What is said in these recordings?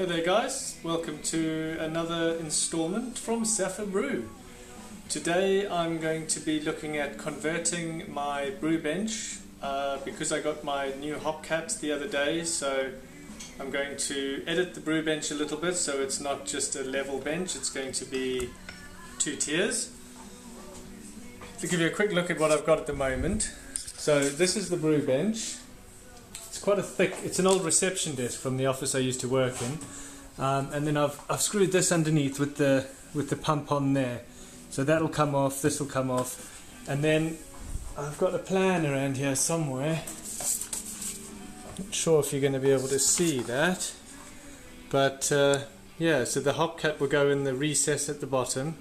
Hey there guys, welcome to another installment from Sapphire Brew. Today I'm going to be looking at converting my brew bench because I got my new hopcat the other day, so I'm going to edit the brew bench a little bit so it's not just a level bench, it's going to be two tiers. To give you a quick look at what I've got at the moment. So this is the brew bench. It's quite a thick, it's an old reception desk from the office I used to work in, and then I've screwed this underneath with the pump on there, so that'll come off, this will come off, and then I've got a plan around here somewhere. Not sure if you're going to be able to see that, but yeah, so the hopcat will go in the recess at the bottom.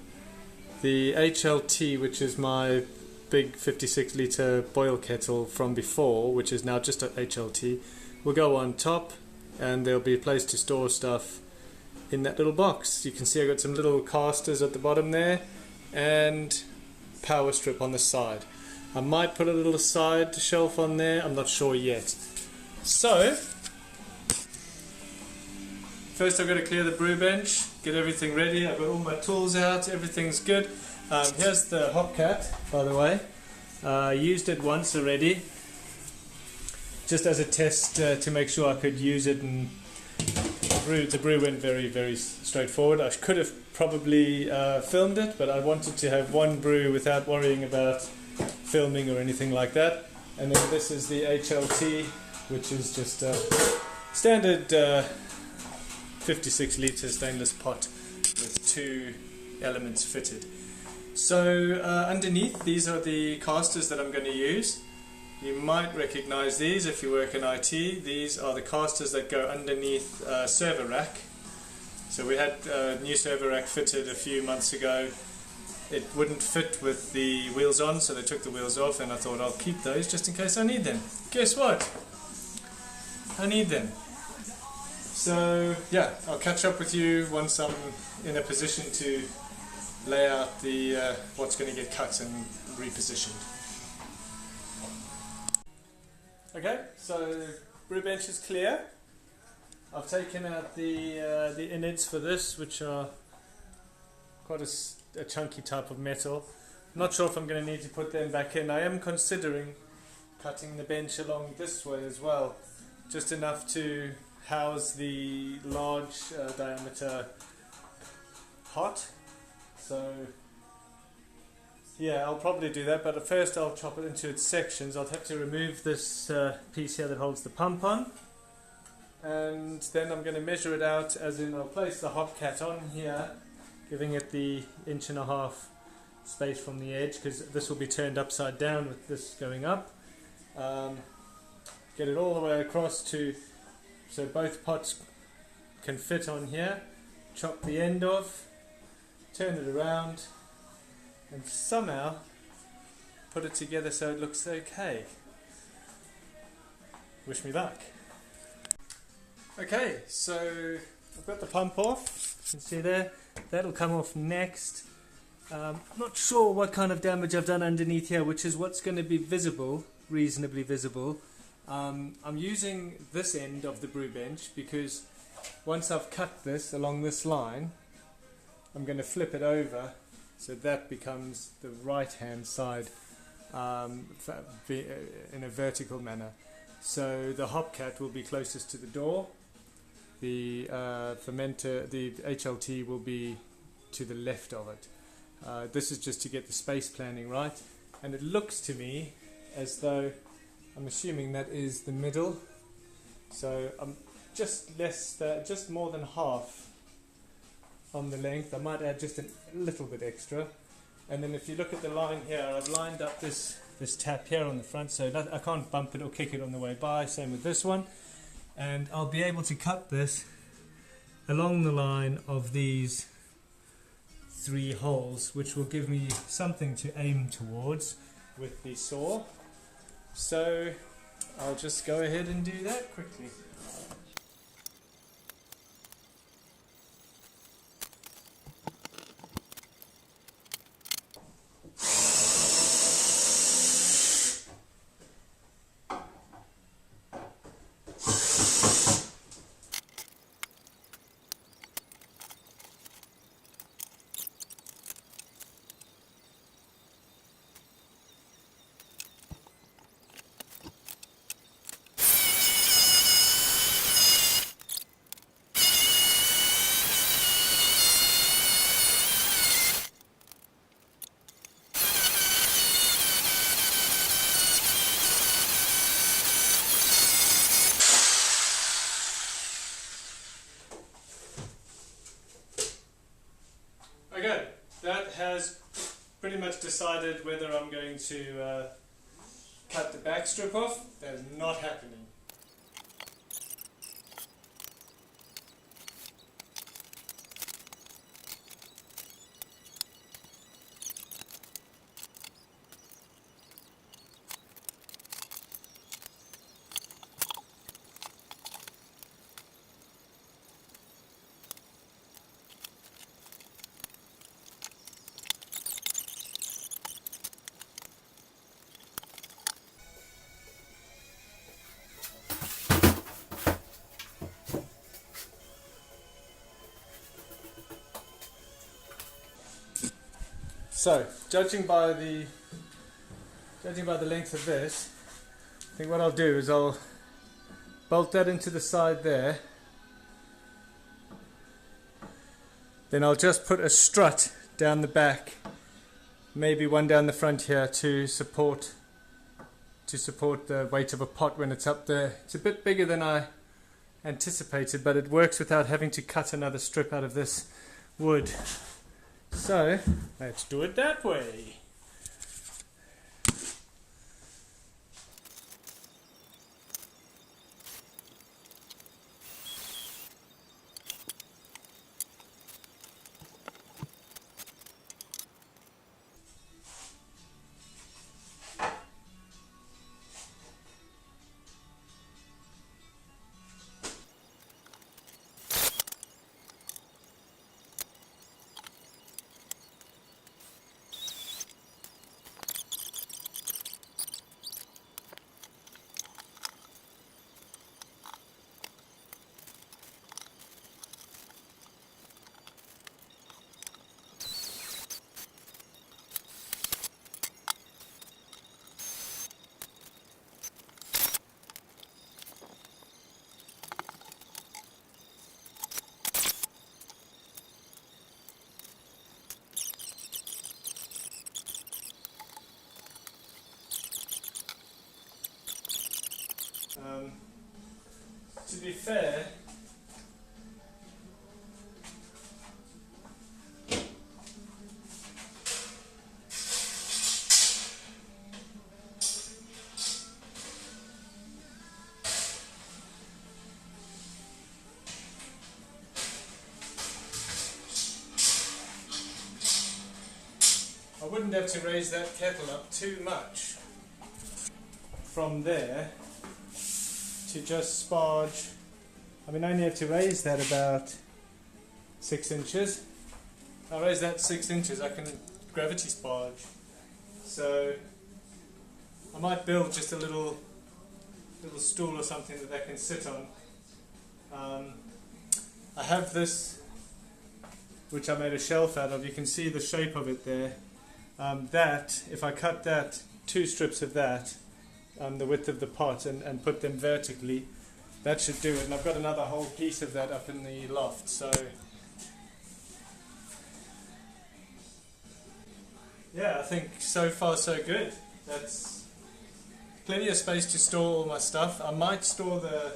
The HLT, which is my big 56 litre boil kettle from before, which is now just a HLT, will go on top, and there'll be a place to store stuff in that little box. You can see I've got some little casters at the bottom there and power strip on the side. I might put a little side shelf on there, I'm not sure yet. So first I've got to clear the brew bench, get everything ready. I've got all my tools out, everything's good. Here's the hopcat, by the way. I used it once already, just as a test to make sure I could use it, and the brew went very straightforward. I could have probably filmed it, but I wanted to have one brew without worrying about filming or anything like that. And then this is the HLT, which is just a standard 56 litre stainless pot with two elements fitted. So underneath, these are the casters that I'm going to use. You might recognize these if you work in IT. These are the casters that go underneath a server rack. So we had a new server rack fitted a few months ago. It wouldn't fit with the wheels on, so they took the wheels off, and I thought I'll keep those just in case I need them. Guess what? I need them. So yeah, I'll catch up with you once I'm in a position to lay out the what's going to get cut and repositioned. Okay, so brew bench is clear. I've taken out the innards for this, which are quite a chunky type of metal. I'm not sure if I'm going to need to put them back in. I am considering cutting the bench along this way as well, just enough to house the large diameter pot. So yeah, I'll probably do that, but at first I'll chop it into its sections. I'll have to remove this piece here that holds the pump on, and then I'm going to measure it out, as in I'll place the hopcat on here, giving it the 1.5 inch space from the edge, because this will be turned upside down with this going up. Get it all the way across to so both pots can fit on here. Chop the end off, turn it around, and somehow put it together so it looks okay. Wish me luck. Okay, so I've got the pump off, you can see there, that'll come off next. Not sure what kind of damage I've done underneath here, which is what's going to be visible, reasonably visible. I'm using this end of the brew bench because once I've cut this along this line, I'm going to flip it over so that becomes the right hand side in a vertical manner. So the hopcat will be closest to the door, the fermenter, the HLT will be to the left of it. This is just to get the space planning right, and it looks to me as though, I'm assuming that is the middle, so I'm just more than half on the length. I might add just a little bit extra, and then if you look at the line here, I've lined up this tap here on the front, so that I can't bump it or kick it on the way by. Same with this one, and I'll be able to cut this along the line of these 3 holes, which will give me something to aim towards with the saw. So I'll just go ahead and do that quickly. Okay, that has pretty much decided whether I'm going to cut the back strip off. That is not happening. So, judging by the length of this, I think what I'll do is I'll bolt that into the side there. Then I'll just put a strut down the back, maybe one down the front here to support the weight of a pot when it's up there. It's a bit bigger than I anticipated, but it works without having to cut another strip out of this wood. So, let's do it that way. To be fair, I wouldn't have to raise that kettle up too much from there to just sparge. I mean, I only have to raise that about 6 inches. I'll raise that 6 inches, I can gravity sparge. So I might build just a little stool or something that they can sit on. I have this, which I made a shelf out of. You can see the shape of it there. That, if I cut that, 2 strips of that, the width of the pot, and put them vertically, that should do it. And I've got another whole piece of that up in the loft, so yeah, I think so far so good. That's plenty of space to store all my stuff. I might store the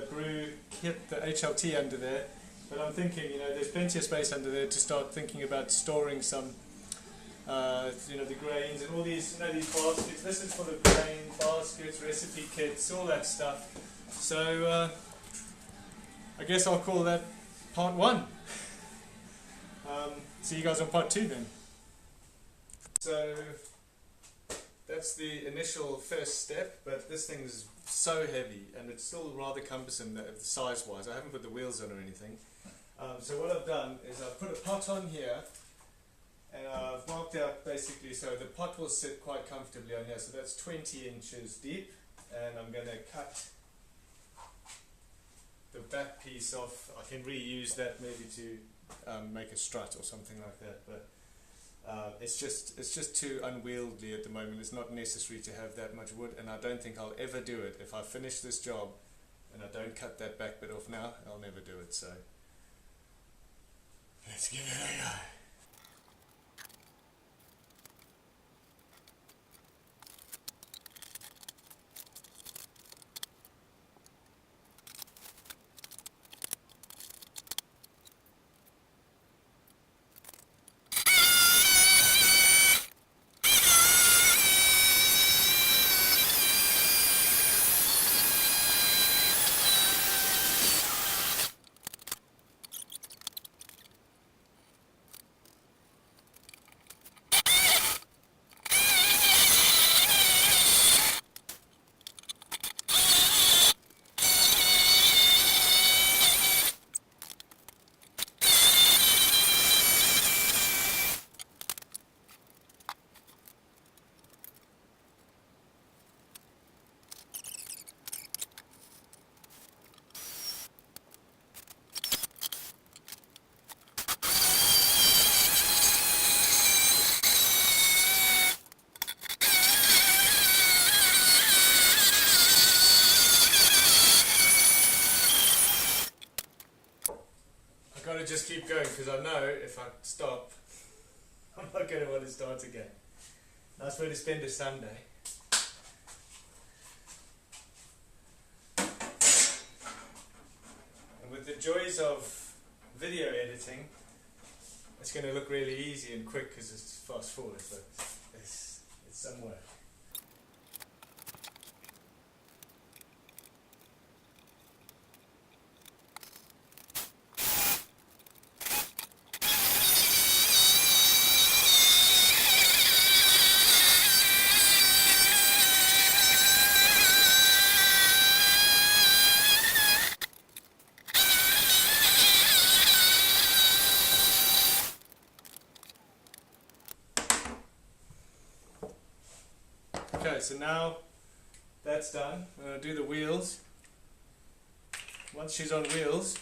brew kit, the HLT, under there, but I'm thinking, there's plenty of space under there to start thinking about storing some the grains and all these, these baskets. This is full of grain baskets, recipe kits, all that stuff. So I guess I'll call that part 1. See you guys on part 2 then. So that's the initial first step, but this thing is so heavy and it's still rather cumbersome size-wise. I haven't put the wheels on or anything. So what I've done is I've put a pot on here. And I've marked out basically, so the pot will sit quite comfortably on here, so that's 20 inches deep, and I'm going to cut the back piece off. I can reuse that maybe to make a strut or something like that, but it's just too unwieldy at the moment. It's not necessary to have that much wood, and I don't think I'll ever do it. If I finish this job and I don't cut that back bit off now, I'll never do it, so let's give it a go. got to just keep going because I know if I stop, I'm not going to want to start again. Nice way to spend a Sunday. And with the joys of video editing, it's going to look really easy and quick because it's fast forward, but it's some work. Okay, so now that's done. I'm going to do the wheels. Once she's on wheels,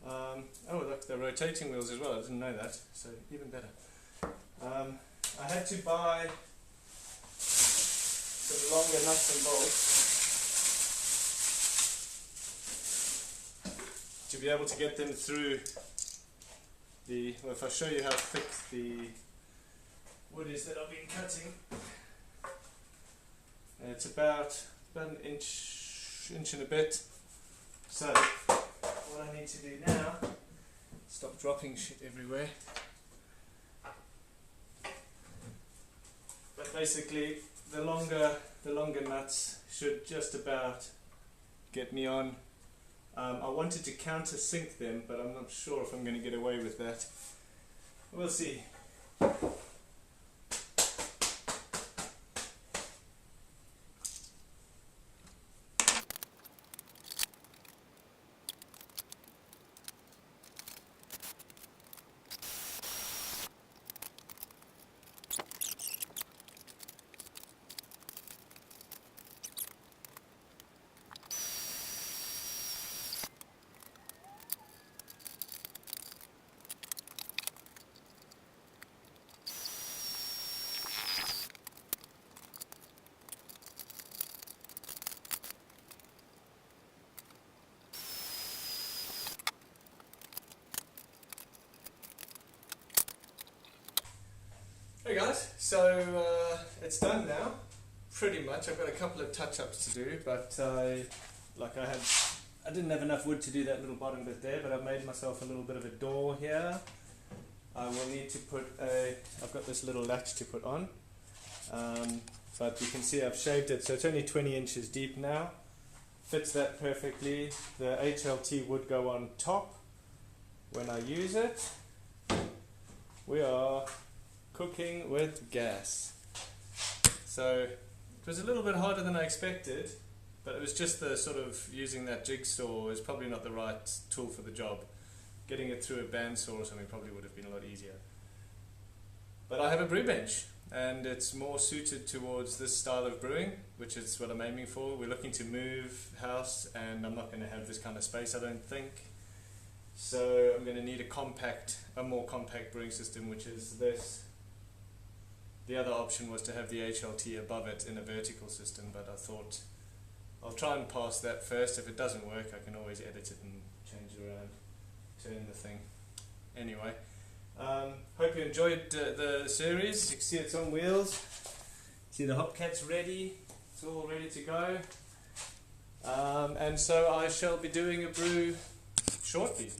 oh look, they're rotating wheels as well. I didn't know that, so even better. I had to buy some longer nuts and bolts to be able to get them through the, well, if I show you how thick the wood is that I've been cutting. It's about an inch and a bit. So what I need to do now, stop dropping shit everywhere. But basically the longer nuts should just about get me on. I wanted to countersink them, but I'm not sure if I'm going to get away with that. We'll see. Hey guys, so it's done now, pretty much. I've got a couple of touch-ups to do, but I didn't have enough wood to do that little bottom bit there, but I've made myself a little bit of a door here. I will need to put I've got this little latch to put on, but you can see I've shaved it, so it's only 20 inches deep now. Fits that perfectly. The HLT would go on top when I use it. We are cooking with gas. So it was a little bit harder than I expected, but it was just the sort of using that jigsaw is probably not the right tool for the job. Getting it through a bandsaw or something probably would have been a lot easier. But I have a brew bench and it's more suited towards this style of brewing, which is what I'm aiming for. We're looking to move house and I'm not going to have this kind of space, I don't think. So I'm going to need a more compact brewing system, which is this. The other option was to have the HLT above it in a vertical system, but I thought I'll try and pass that first. If it doesn't work, I can always edit it and change it around, turn the thing. Anyway, hope you enjoyed the series. You can see it's on wheels. See the hopcat's ready. It's all ready to go. And so I shall be doing a brew shortly.